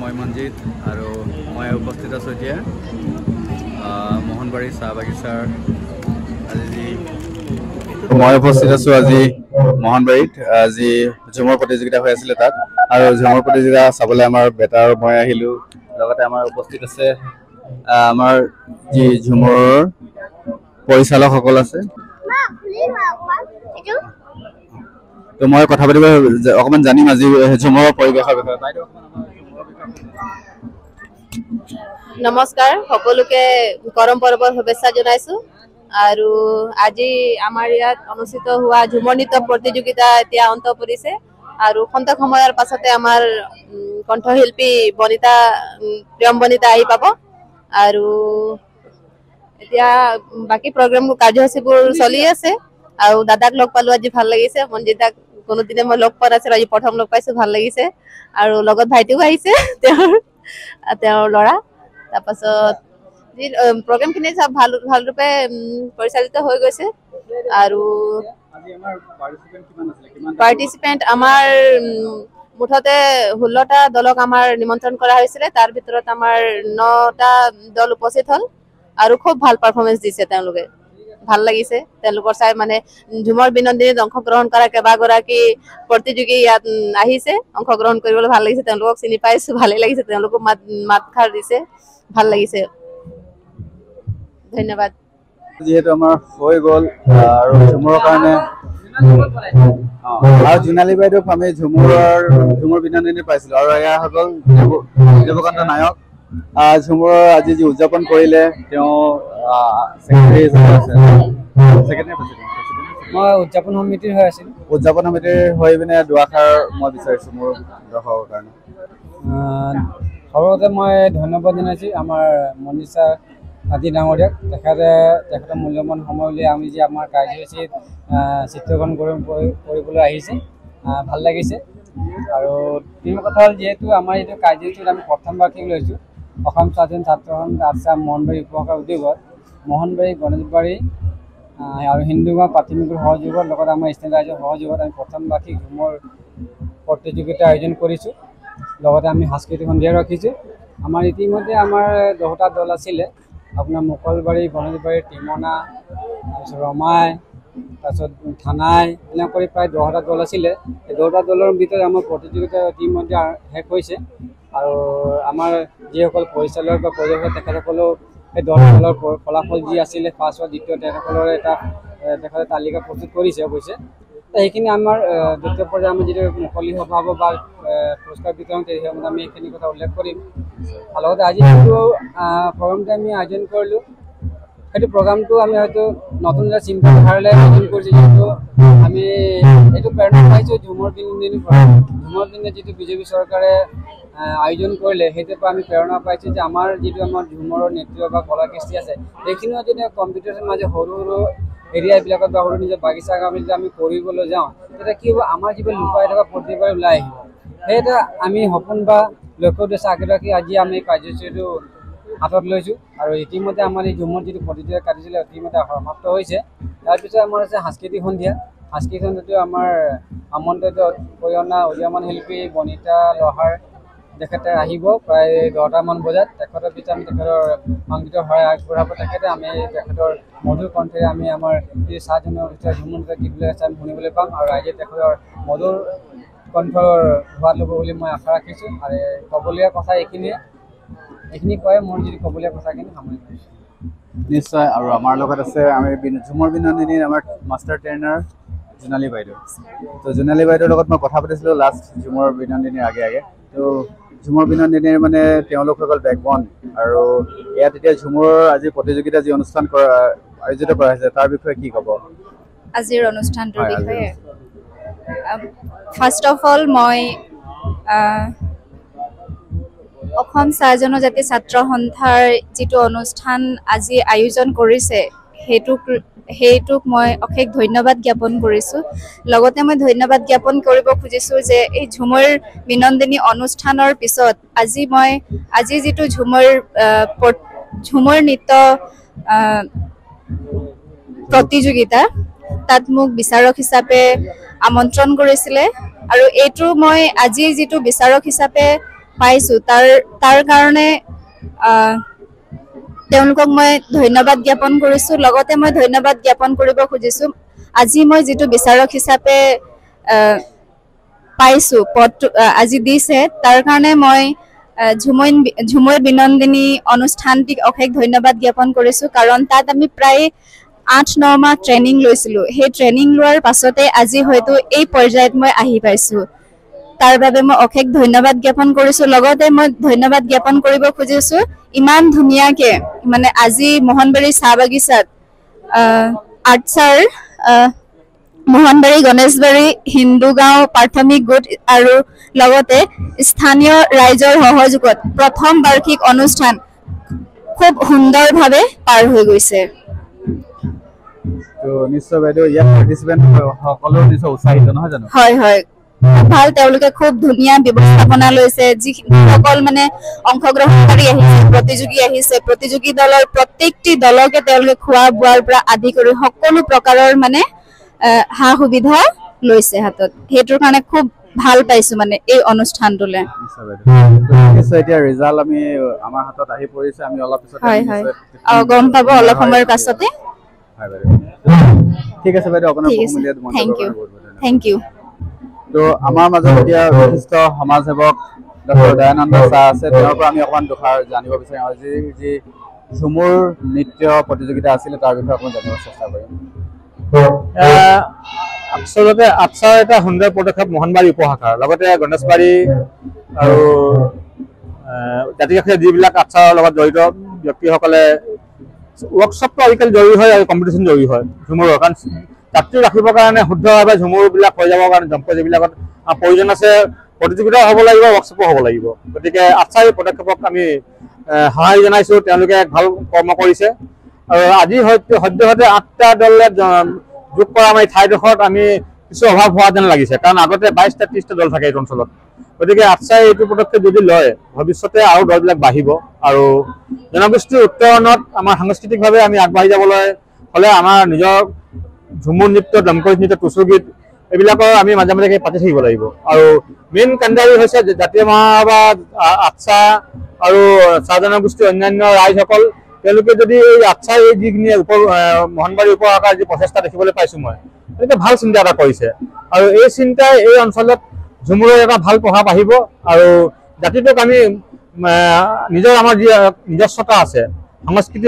মই মঞ্জিত আৰু মই উপস্থিত আছোঁ এতিয়া মোহনবাৰী চাহ বাগিচাৰ মই উপস্থিত আছোঁ আজি মোহনবাৰীত আজি ঝুমৰ প্ৰতিযোগিতা হৈ আছিলে তাত আৰু ঝুমৰ প্ৰতিযোগিতা চাবলৈ আমাৰ বেটা আৰু মই আহিলোঁ লগতে আমাৰ উপস্থিত আছে আমাৰ যি ঝুমৰ পৰিচালকসকল আছে তো মই কথা পাতিব অকণমান জানিম আজি ঝুমৰ পৰিৱেশৰ বিষয়ে নমস্কাৰ সকলোকে কৰম পৰৱৰ শুভেচ্ছা জনাইছোঁ আৰু আজি আমাৰ ইয়াত অনুষ্ঠিত হোৱা ঝুমৰ নৃত্য প্ৰতিযোগিতা এতিয়া অন্ত পৰিছে আৰু খন্তেক সময়ৰ পাছতে আমাৰ কণ্ঠশিল্পী প্ৰিয়ম বনিতা আহি পাব আৰু এতিয়া বাকী প্ৰগ্ৰাম কাৰ্যসূচীবোৰ চলি আছে আৰু দাদাক লগ পালোঁ আজি ভাল লাগিছে মঞ্জিতাক কোনোদিনে মই লগ পোৱা নাছিলোঁ আজি প্ৰথম লগ পাইছোঁ ভাল লাগিছে আৰু লগত ভাইটিও আহিছে তেওঁৰ ল'ৰা তাৰপাছত প্ৰগ্ৰামখিনি চব ভালৰূপে পৰিচালিত হৈ গৈছে আৰু পাৰ্টিচিপেণ্ট আমাৰ মুঠতে 16টা দলক আমাৰ নিমন্ত্ৰণ কৰা হৈছিলে তাৰ ভিতৰত আমাৰ 9টা দল উপস্থিত হ'ল আৰু খুব ভাল পাৰফৰ্মেঞ্চ দিছে তেওঁলোকে ভাল লাগিছে তেওঁলোকৰ চাই মানে ঝুমৰ বিনন্দিনীত অংশগ্ৰহণ কৰা কেইবাগৰাকী প্ৰতিযোগী ইয়াত আহিছে অংশগ্ৰহণ কৰিবলৈ ভাল লাগিছে তেওঁলোকক চিনি পাইছোঁ ভালেই লাগিছে তেওঁলোকক মাতষাৰ দিছে ভাল লাগিছে ধন্যবাদ যিহেতু আমাৰ হৈ গ'ল আৰু ঝুমৰৰ কাৰণে আৰু জোনালী বাইদেউক আমি ঝুমৰ বিনন্দিনী পাইছিলোঁ আৰু এয়া হৈ গ'ল দেৱকান্ত নায়ক ঝুমৰৰ আজি যি উদযাপন কৰিলে তেওঁ ছেক্ৰেটাৰী হিচাপে আছে মই উদযাপন সমিতিৰ হৈ আছিল উদযাপন সমিতিৰ হৈ পিনে দুআষাৰ মই বিচাৰিছোঁ মোৰ দৰ্শকৰ কাৰণে সৰ্বতে মই ধন্যবাদ জনাইছোঁ আমাৰ মনীষা আদি ডাঙৰীয়াক তেখেতৰ মূল্যৱান সময় উলিয়াই আমি যে আমাৰ কাৰ্যসূচীত চিত্ৰগ্ৰহণ কৰিবলৈ আহিছে ভাল লাগিছে আৰু দ্বিতীয় কথা হ'ল যিহেতু আমাৰ এইটো কাৰ্যসূচীত আমি প্ৰথমবাৰ লৈছোঁ অসম স্বাধীন ছাত্ৰ সন্থা আছা মোহনবাৰী উপশাখা উদ্যোগত মোহনবাৰী গণেশবাৰী আৰু হিন্দুগাঁও প্ৰাথমিকৰ সহযোগত লগত আমাৰ স্থানীয় ৰাইজৰ সহযোগত আমি প্ৰথমবাৰ্ষিক ঝুমৰ প্ৰতিযোগিতা আয়োজন কৰিছোঁ লগতে আমি সাংস্কৃতিক সন্ধিয়া ৰাখিছোঁ আমাৰ ইতিমধ্যে আমাৰ 10টা দল আছিলে আপোনাৰ মুকলবাৰী গণেশবাৰী টিমনা তাৰপিছত ৰমাই তাৰপিছত থানাই এনেকৈ কৰি প্ৰায় 10টা দল আছিলে এই 10টা দলৰ ভিতৰত আমাৰ প্ৰতিযোগিতা ইতিমধ্যে শেষ হৈছে আৰু আমাৰ যিসকল পৰিচালক বা পৰ্যবেক্ষক তেখেতসকলেও এই দলৰ ফলাফল যি আছিলে ফাৰ্ষ্ট আৰু দ্বিতীয় তেখেতসকলৰ এটা তেখেতে তালিকা প্ৰস্তুত কৰিছে অৱশ্যে সেইখিনি আমাৰ দ্বিতীয় পৰ্যায়ত আমি যিটো মুকলি সভা হ'ব বা পুৰস্কাৰ বিতৰণ সেই সময়ত আমি এইখিনি কথা উল্লেখ কৰিম আৰু লগতে আজি যিটো প্ৰগ্ৰামটো আমি আয়োজন কৰিলোঁ সেইটো প্ৰগ্ৰামটো আমি হয়তো নতুন এটা চিন্তাধাৰাৰে আয়োজন কৰিছোঁ যিহেতু আমি এইটো প্ৰেৰণা পাইছোঁ ঝুমৰ বিনন্দিনীৰ পৰা ঝুমৰ দিনে যিটো বিজেপি চৰকাৰে আয়োজন কৰিলে সেইটোৰ পৰা আমি প্ৰেৰণা পাইছোঁ যে আমাৰ যিটো আমাৰ ঝুমৰৰ নৃত্য বা কলা কৃষ্টি আছে সেইখিনিও যদি কম্পিটিশ্যন মাজে সৰু সৰু এৰিয়াবিলাকত বা সৰু নিজৰ বাগিচা কামত যদি আমি কৰিবলৈ যাওঁ তেতিয়া কি হ'ব আমাৰ যিবোৰ লুকাই থকা প্ৰতিভাৰে ওলাই আহিব সেই এটা আমি সপোন বা লক্ষ্য উদ্দেশ্য আগে ৰাখি আজি আমি কাৰ্যসূচীটো হাতত লৈছোঁ আৰু ইতিমধ্যে আমাৰ এই ঝুমৰ যিটো প্ৰতিযোগিতা কাটিছিলে ইতিমধ্যে সমাপ্ত হৈছে তাৰপিছত আমাৰ আছে সাংস্কৃতিক সন্ধিয়া সন্ধিয়াটো আমাৰ আমন্ত্ৰিত উদীয়মান শিল্পী বনিতা লোহাৰ তেখেতে আহিব প্ৰায় 10টামান বজাত তেখেতৰ পিছত আমি তেখেতৰ সংগীতৰ সহায় আগবঢ়াব তেখেতে আমি তেখেতৰ মধুৰ কণ্ঠেৰে আমি আমাৰ যি চাহ জনগোষ্ঠীৰ ঝুমৰ গীতবিলাক আছে আমি শুনিবলৈ পাম আৰু ৰাইজে তেখেতৰ মধুৰ কণ্ঠৰ সোৱাদ ল'ব বুলি মই আশা ৰাখিছোঁ আৰু ক'বলগীয়া কথা এইখিনি কয় মোৰ যিটো ক'বলগীয়া কথাখিনি সামৰি লৈছোঁ নিশ্চয় আৰু আমাৰ লগত আছে আমি ঝুমৰ বিনন্দিনীৰ আমাৰ মাষ্টাৰ ট্ৰেইনাৰ জোনালী বাইদেউ তো জোনালী বাইদেউৰ লগত মই কথা পাতিছিলোঁ লাষ্ট ঝুমৰ বিনন্দিনীৰ আগে তো ঝুমৰ বিনন্দিনীৰ মানে তেওঁলোক হৈ গ'ল বেকবন আৰু ইয়াত এতিয়া ঝুমৰ আজি প্ৰতিযোগিতা যি অনুষ্ঠান আয়োজিত কৰা হৈছে তাৰ বিষয়ে কি ক'ব আজিৰ অনুষ্ঠানটোৰ বিষয়ে ফাৰ্ষ্ট অফ অল মই অসম চাহ জনজাতি ছাত্ৰ সন্থাৰ যিটো অনুষ্ঠান আজি আয়োজন কৰিছে সেইটোক মই অশেষ ধন্যবাদ জ্ঞাপন কৰিছোঁ লগতে মই ধন্যবাদ জ্ঞাপন কৰিব খুজিছোঁ যে এই ঝুমৰ বিনন্দিনী অনুষ্ঠানৰ পিছত আজি যিটো ঝুমৰ নৃত্য প্ৰতিযোগিতা তাত মোক বিচাৰক হিচাপে আমন্ত্ৰণ কৰিছিলে আৰু এইটো মই আজি যিটো বিচাৰক হিচাপে পাইছো তাৰ কাৰণে তেওঁলোকক মই ধন্যবাদ জ্ঞাপন কৰিছো। লগতে মই ধন্যবাদ জ্ঞাপন কৰিব খুজিছো আজি মই যিটো বিচাৰক হিচাপে পাইছো পদটো আজি দিছে তাৰ কাৰণে মই ঝুমুৰ বিনন্দিনী অনুষ্ঠানটিক অশেষ ধন্যবাদ জ্ঞাপন কৰিছো। কাৰণ তাত আমি প্ৰায় 8-9 মাহ ট্ৰেইনিং লৈছিলো। সেই ট্ৰেইনিং লোৱাৰ পাছতে আজি হয়তো এই পৰ্যায়ত মই আহি পাইছো। তাৰ বাবে মই অশেষ ধন্যবাদ জ্ঞাপন কৰিছো। লগতে মই ধন্যবাদ জ্ঞাপন কৰিব খুজিছো ইমান ধুনীয়াকে মানে আজি মোহনবাৰী চাহ বাগিচাত আৰ্টছাৰ মোহনবাৰী গণেশবাৰী হিন্দু গাঁও প্ৰাথমিক গোট আৰু লগতে স্থানীয় ৰাইজৰ সহযোগত প্ৰথম বাৰ্ষিক অনুষ্ঠান খুব সুন্দৰভাৱে পাৰ হৈ গৈছে। তো নিশ্চয় বাইদেউ ইয়াত পাৰ্টিচিপেণ্ট সকলো নিশ্চয় উৎসাহিত নহয় জানো? হয় হয় ভাল তেওঁলোকে খুব ধুনীয়া ব্যৱস্থাপনা লৈছে। যিসকল মানে অংশগ্ৰহণকাৰী আহিছে প্ৰতিযোগী আহিছে প্ৰতিযোগী দলৰ প্ৰত্যেকটি দলকে তেওঁলোকে খোৱা বোৱাৰ পৰা আদি কৰি সকলো প্ৰকাৰৰ মানে হা সুবিধা লৈছে হাতত। সেইটোৰ কাৰণে খুব ভাল পাইছো মানে এই অনুষ্ঠানটোলে। নিশ্চয় এতিয়া ৰিজাল্ট আমি আমাৰ হাতত আহি পৰিছে। আমি অলপ পিছত হয় হয় গম পাব অলপ সময়ৰ পাছতে। হয় বাইদেউ ঠিক আছে বাইদেউ আপোনাৰ বহুমূলীয়া থেংক ইউ থেংক ইউ। তো আমাৰ মাজত এতিয়া বিশিষ্ট সমাজসেৱক ডক্টৰ দয়ানন্দ চাহ আছে। তেওঁৰ পৰা আমি অকণমান দুষাৰ জানিব বিচাৰিম আজি যি ঝুমুৰ নৃত্য প্ৰতিযোগিতা আছিলে তাৰ বিষয়ে অকণমান জানিব চেষ্টা কৰিম। আচলতে আচ্ছাৰ এটা সুন্দৰ পদক্ষেপ মোহনবাৰী উপশাখাৰ লগতে গণেশবাৰী আৰু জাতিকাষৰীয়া যিবিলাক আচ্ছাৰ লগত জড়িত ব্যক্তিসকলে ৱৰ্কশ্বপটো আজিকালি জৰুৰী হয় আৰু কম্পিটিশ্যন জৰুৰী হয় ঝুমুৰৰ। কাৰণ যাত্ৰী ৰাখিবৰ কাৰণে শুদ্ধভাৱে ঝুমুৰবিলাক হৈ যাবৰ কাৰণে জম্প যিবিলাকত প্ৰয়োজন আছে প্ৰতিযোগিতাও হ'ব লাগিব ৱৰ্কশ্বপো হ'ব লাগিব। গতিকে আচ্ছাৰ এই পদক্ষেপক আমি সহায় জনাইছো। তেওঁলোকে এক ভাল কৰ্ম কৰিছে আৰু আজি সদ্যহতে 8টা দলে যোগ কৰা আমাৰ এই ঠাইডোখৰত আমি কিছু অভাৱ হোৱা যেন লাগিছে। কাৰণ আগতে 22টা 30টা দল থাকে এইটো অঞ্চলত। গতিকে আচ্ছাই এইটো পদক্ষেপ যদি লয় ভৱিষ্যতে আৰু দলবিলাক বাঢ়িব আৰু জনগোষ্ঠীৰ উত্তৰণত আমাৰ সাংস্কৃতিকভাৱে আমি আগবাঢ়ি যাবলৈ হ'লে আমাৰ নিজৰ ঝুমুৰ নৃত্য দমকল নৃত্য টুচু গীত এইবিলাকৰ আমি মাজে মাজে পাতি থাকিব লাগিব। আৰু মেইন কেন্দ্ৰই হৈছে জাতীয় মহাসভা আচ্ছা আৰু চাহ জনগোষ্ঠীৰ অন্যান্য ৰাইজসকল তেওঁলোকে যদি এই আচ্ছাৰ এই যিখিনি মোহনবাৰী উপশাখাৰ যি প্ৰচেষ্টা দেখিবলৈ পাইছো মই তেওঁলোকে ভাল চিন্তা এটা কৰিছে আৰু এই চিন্তাই এই অঞ্চলত ঝুমুৰৰ এটা ভাল প্ৰভাৱ আহিব আৰু জাতিটোক আমি নিজৰ আমাৰ যি নিজস্বতা আছে সংস্কৃতি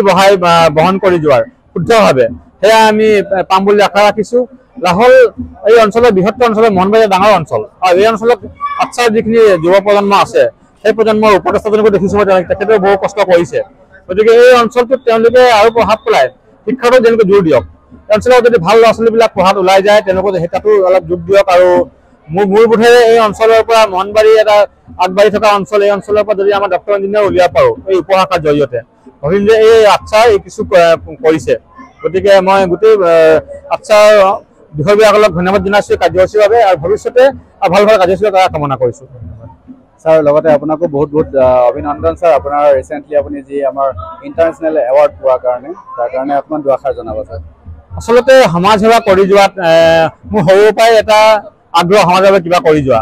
বহন কৰি যোৱাৰ শুদ্ধভাৱে সেয়া আমি পাম বুলি আশা ৰাখিছো। লাহোল এই অঞ্চলৰ বৃহত্তৰ অঞ্চলৰ মোহনবাৰী ডাঙৰ অঞ্চল আৰু এই অঞ্চলত আচ্ছাৰ যিখিনি যুৱ প্ৰজন্ম আছে সেই প্ৰজন্মৰ উপদেষ্টাজনকো দেখিছো মই তেখেতেও বহু কষ্ট কৰিছে। গতিকে এই অঞ্চলটোত তেওঁলোকে আৰু প্ৰভাৱ পেলাই শিক্ষাটো যেনেকৈ জোৰ দিয়ক। এই অঞ্চলত যদি ভাল ল'ৰা ছোৱালীবিলাক পঢ়াত ওলাই যায় তেওঁলোকে তাতো অলপ যোগ দিয়ক আৰু মোৰ বোধেৰে এই অঞ্চলৰ পৰা মোহনবাৰী এটা আগবাঢ়ি থকা অঞ্চল এই অঞ্চলৰ পৰা যদি আমাৰ ডক্টৰ ইঞ্জিনিয়াৰ উলিয়াব পাৰো এই উপশাখাৰ জৰিয়তে ভাবিম যে এই আচ্ছাই কিছু কৰিছে। গতিকে মই গোটেই আচ্ছাৰ বিষয়বিলাকক ধন্যবাদ জনাইছো কাৰ্যসূচীৰ বাবে আৰু ভৱিষ্যতে ভাল ভাল কাৰ্যসূচী কৰা কামনা কৰিছো। ছাৰ লগতে আপোনাকো বহুত বহুত অভিনন্দন ছাৰ। আপোনাৰ ৰিচেণ্টলি আপুনি যি আমাৰ ইণ্টাৰনেশ্যনেল এৱাৰ্ড পোৱাৰ কাৰণে তাৰ কাৰণে অকণমান দুআষাৰ জনাব ছাৰ। আচলতে সমাজ সেৱা কৰি যোৱাত মোৰ সৰুৰ পৰাই এটা আগ্ৰহ সমাজৰ বাবে কিবা কৰি যোৱা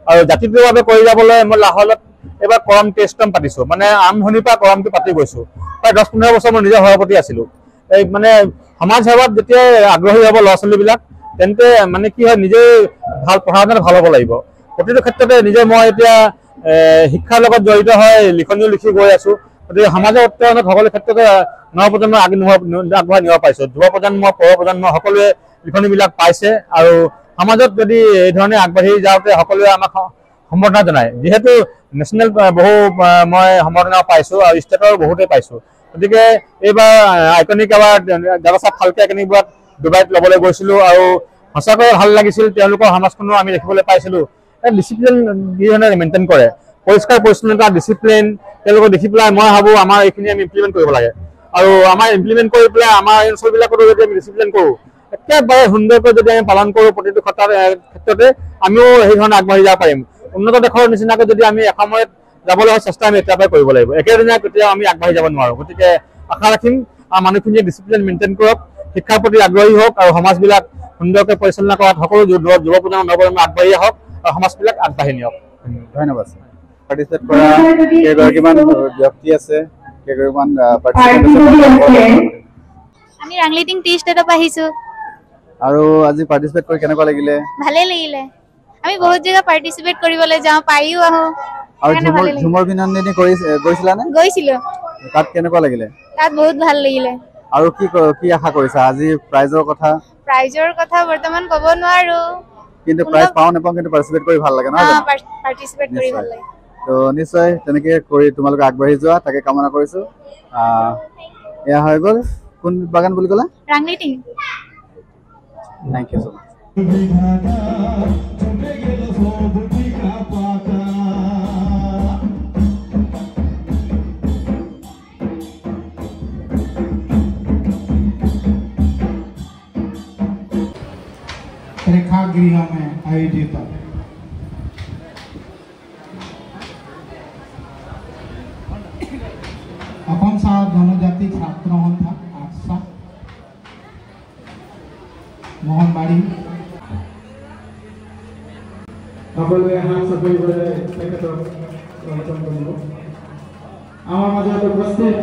আৰু জাতিটোৰ বাবে কৰি যাবলৈ মই লাহোলত এইবাৰ কৰম টেষ্টম পাতিছো মানে আৰম্ভণিৰ পৰা কৰমটো পাতি গৈছো। প্ৰায় 10-15 বছৰ মই নিজৰ সভাপতি আছিলো। এই মানে সমাজ সেৱাত যেতিয়া আগ্ৰহী হ'ব ল'ৰা ছোৱালীবিলাক তেন্তে মানে কি হয় নিজে ভাল পঢ়া শুনাত ভাল হ'ব লাগিব। প্ৰতিটো ক্ষেত্ৰতে নিজে মই এতিয়া শিক্ষাৰ লগত জড়িত হৈ লিখনিও লিখি গৈ আছো। গতিকে সমাজৰ উত্তৰণত সকলো ক্ষেত্ৰতে নৱপ্ৰজন্ম আগবঢ়াই নিব পাৰিছো। যুৱ প্ৰজন্ম পৰ প্ৰজন্ম সকলোৱে লিখনিবিলাক পাইছে আৰু সমাজত যদি এই ধৰণে আগবাঢ়ি যাওঁতে সকলোৱে আমাক সম্বৰ্ধনা জনায়। যিহেতু নেশ্যনেল বহু মই সম্বৰ্ধনা পাইছো আৰু ষ্টেটৰ বহুতে পাইছো। গতিকে এইবাৰ iconic award Dadasaheb Phalke iconic award ডুবাইত ল'বলৈ গৈছিলো আৰু সঁচাকৈ ভাল লাগিছিল। তেওঁলোকৰ সমাজখনো আমি দেখিবলৈ পাইছিলো ডিচিপ্লিন যিধৰণে মেইনটেইন কৰে পৰিষ্কাৰ পৰিচ্ছন্নতা ডিচিপ্লিন তেওঁলোকক দেখি পেলাই মই ভাবো আমাৰ এইখিনি আমি ইমপ্লিমেণ্ট কৰিব লাগে আৰু আমাৰ ইমপ্লিমেণ্ট কৰি পেলাই আমাৰ এই অঞ্চলবিলাকতো যদি আমি ডিচিপ্লিন কৰোঁ একেবাৰে সুন্দৰকৈ যদি আমি পালন কৰোঁ প্ৰতিটো ক্ষেত্ৰতে আমিও সেইধৰণে আগবাঢ়ি যাব পাৰিম। উন্নত দেশৰ নিচিনাকৈ যদি আমি এসময়ত যাবলৈ হয় চেষ্টা আমি এতিয়াৰ পৰাই কৰিব লাগিব। একেদিনাই কেতিয়াও আমি আগবাঢ়ি যাব নোৱাৰোঁ। গতিকে আশা ৰাখিম মানুহখিনিয়ে ডিচিপ্লিন মেইনটেইন কৰক শিক্ষাৰ প্ৰতি আগ্ৰহী হওক আৰু সমাজবিলাক সুন্দৰকৈ পৰিচালনা কৰাত সকলো যুৱ প্ৰজন্ম নৱপ্ৰজন্ম আগবাঢ়ি আহক আৰু সমাজবিলাক আগবাঢ়ি নিয়ক। ধন্যবাদ ছাৰ। পাৰ্টিচিপেট কৰা কেইগৰাকীমান ব্যক্তি আছে, কেইগৰাকীমান পাৰ্টিচিপেণ্ট আছে। আমি ৰাংলিটিং টি ষ্টেটৰ পৰা আহিছো। আৰু আজি পাৰ্টিচিপেট কৰি কেনেকুৱা লাগিলে? ভালে লাগিলে। আমি বহুত জেগা পাৰ্টিচিপেট কৰিবলৈ যাওঁ, পাইও আহো। আৰু ঝুমৰ বিনন্দিনী গৈছিলানে? গৈছিলো। তাত কেনেকুৱা লাগিলে? তাত বহুত ভাল লাগিলে। আৰু কি আশা কৰিছা আজি প্ৰাইজৰ কথা? প্ৰাইজৰ কথা বৰ্তমান ক'ব নোৱাৰো, কিন্তু প্ৰাইজ পাওঁ নাপাওঁ কিন্তু পাৰ্টিচিপেট কৰি ভাল লাগে নহয় জানো? পাৰ্টিচিপেট কৰি ভাল লাগে। তো নিশ্চয় তেনেকৈ কৰি তোমালোকে আগবাঢ়ি যোৱা তাকে কামনা কৰিছোঁ। এয়া হৈ গ'ল। কোন বাগান বুলি ক'লা? ৰাংলিটিং। থ্যাংক ইউ সো মাচ। प्रेक्षागृह में आयोजित অসম জনজাতি ছাত্ৰ সন্থা আটসা মোহনবাড়ি সকলোৱে হাত চাপৰি কৰি তেখেতক স্বাগতম কৰিব। আমাৰ মাজত উপস্থিত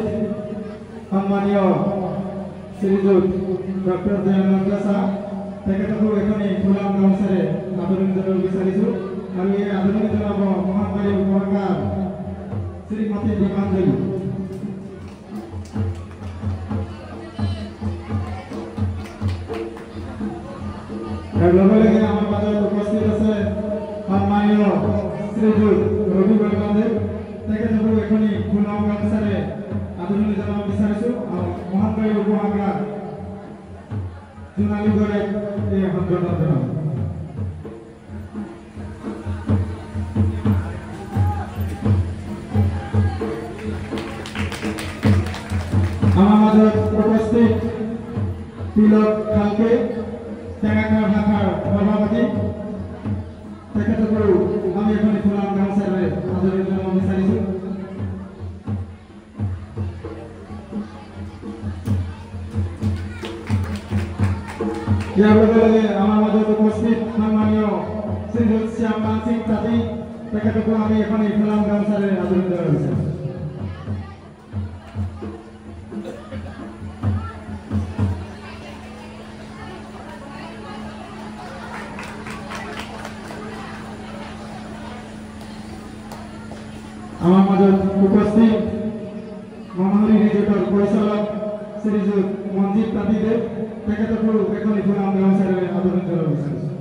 সন্মানীয় শ্ৰীযুত ডক্টৰ জয়ন্ত ছাৰ, তেখেতকো এখনি ফুলাম গামোচাৰে আদৰণি জনাব বিচাৰিছোঁ। আৰু এই আদৰণি জনাব মোহনবাড়ী উপকাৰ শ্ৰীমতী দীপাঞ্জলি। লগে লগে আমাৰ মাজত উপস্থিত আছে সন্মানীয় শ্ৰীযুত ৰবি বৰমাদেৱ, তেখেতকো এখনি ফুলাম গামোচাৰে আদৰণি জনাব বিচাৰিছোঁ। আৰু মোহনবাড়ী উপভাষাৰ জোনালী গড়ে এই সম্বৰ্ধনা জনাব। আমাৰ মাজত উপস্থিত তিলক খালকে, টেঙাখাৰ ভাষাৰ সভাপতি, তেখেতকো আমি এখনি ফুলাম গামোচাৰে আদৰণি জনাব বিচাৰিছোঁ। ইয়াৰ লগে লগে আমাৰ মাজত উপস্থিত সন্মানীয় শ্ৰীযুত শ্যামলাল সিং তাঁতী, তেখেতকো আমি এখনি ফুলাম গামোচাৰে আদৰণি জনাব বিচাৰিছোঁ। আমাৰ মাজত উপস্থিত মনোহৰী ৰিজৰ্টৰ পৰিচালক শ্ৰীযুত মঞ্জিত তাঁতীদেৱ, তেখেতকো এখনি ফুলাম গামোচাৰে আদৰণি জনাব বিচাৰিছোঁ।